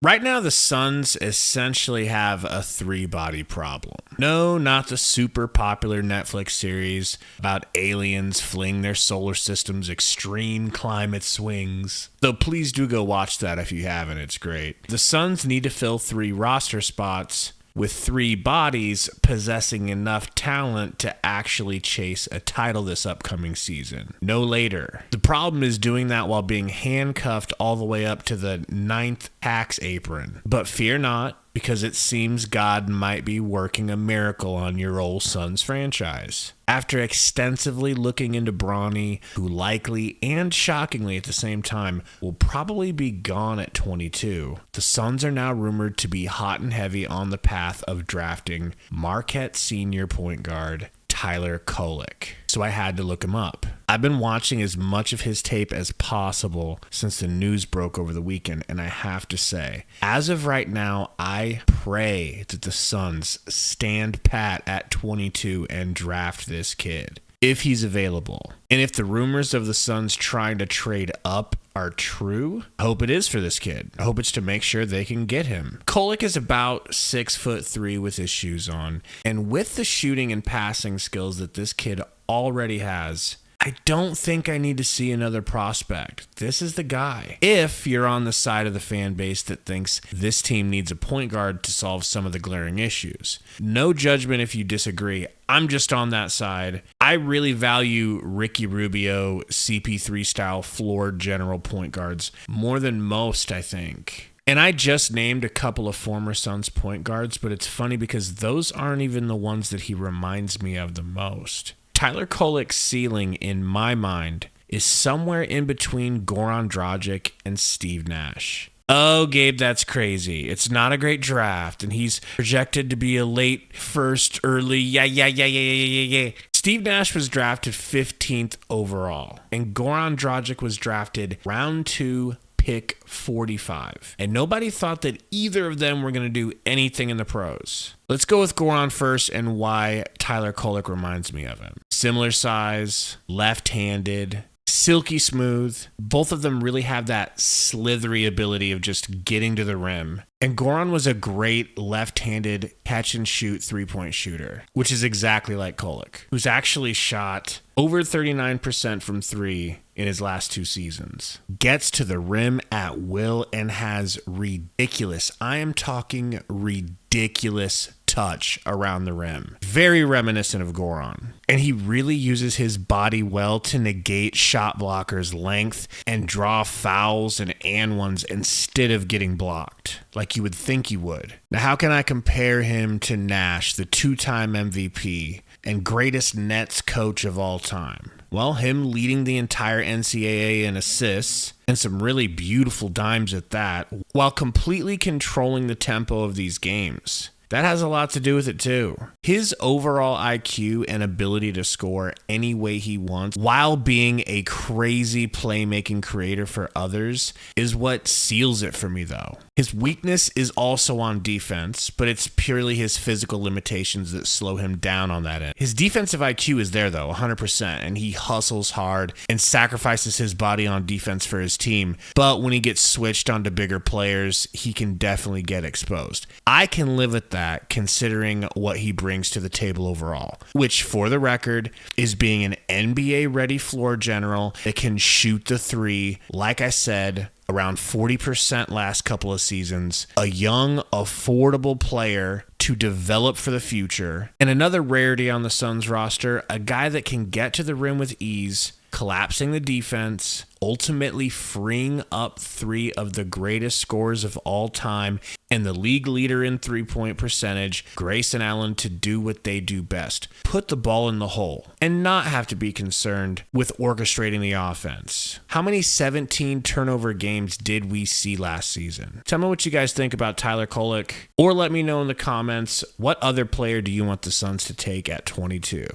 Right now, the Suns essentially have a three-body problem. No, not the super popular Netflix series about aliens fleeing their solar system's extreme climate swings. Though please do go watch that if you haven't, it's great. The Suns need to fill 3 roster spots with 3 bodies possessing enough talent to actually chase a title this upcoming season. No later. The problem is doing that while being handcuffed all the way up to the 9th tax apron. But fear not, because it seems God might be working a miracle on your old Suns franchise. After extensively looking into Bronny, who likely and shockingly at the same time will probably be gone at 22, the Suns are now rumored to be hot and heavy on the path of drafting Marquette senior point guard Tyler Kolek. So I had to look him up. I've been watching as much of his tape as possible since the news broke over the weekend, and I have to say, as of right now, I pray that the Suns stand pat at 22 and draft this kid, if he's available. And if the rumors of the Suns trying to trade up are true, I hope it is for this kid. I hope it's to make sure they can get him. Kolek is about 6'3" with his shoes on, and with the shooting and passing skills that this kid already has, I don't think I need to see another prospect. This is the guy. If you're on the side of the fan base that thinks this team needs a point guard to solve some of the glaring issues. No judgment if you disagree. I'm just on that side. I really value Ricky Rubio, CP3 style floor general point guards more than most, I think. And I just named a couple of former Suns point guards, but it's funny because those aren't even the ones that he reminds me of the most. Tyler Kolek's ceiling, in my mind, is somewhere in between Goran Dragic and Steve Nash. Oh, Gabe, that's crazy. It's not a great draft, and he's projected to be a late first, early, yeah. Steve Nash was drafted 15th overall, and Goran Dragic was drafted round 2, pick 45. And nobody thought that either of them were going to do anything in the pros. Let's go with Goran first and why Tyler Kolek reminds me of him. Similar size, left-handed, silky smooth. Both of them really have that slithery ability of just getting to the rim. And Goran was a great left-handed catch-and-shoot three-point shooter, which is exactly like Kolek, who's actually shot over 39% from 3 in his last 2 seasons. Gets to the rim at will and has ridiculous, I am talking ridiculous touch around the rim. Very reminiscent of Goran. And he really uses his body well to negate shot blockers' length and draw fouls and ones instead of getting blocked, like you would think he would. Now, how can I compare him to Nash, the 2-time MVP and greatest Nets coach of all time? Well, him leading the entire NCAA in assists, and some really beautiful dimes at that, while completely controlling the tempo of these games. That has a lot to do with it too. His overall IQ and ability to score any way he wants while being a crazy playmaking creator for others is what seals it for me though. His weakness is also on defense, but it's purely his physical limitations that slow him down on that end. His defensive IQ is there though, 100%, and he hustles hard and sacrifices his body on defense for his team, but when he gets switched onto bigger players, he can definitely get exposed. I can live with that considering what he brings to the table overall, which for the record is being an NBA ready floor general that can shoot the 3, like I said, around 40% last couple of seasons, a young, affordable player to develop for the future, and another rarity on the Suns roster, a guy that can get to the rim with ease, collapsing the defense, ultimately freeing up 3 of the greatest scorers of all time and the league leader in three-point percentage, Grayson Allen, to do what they do best. Put the ball in the hole and not have to be concerned with orchestrating the offense. How many 17 turnover games did we see last season? Tell me what you guys think about Tyler Kolek, or let me know in the comments, what other player do you want the Suns to take at 22?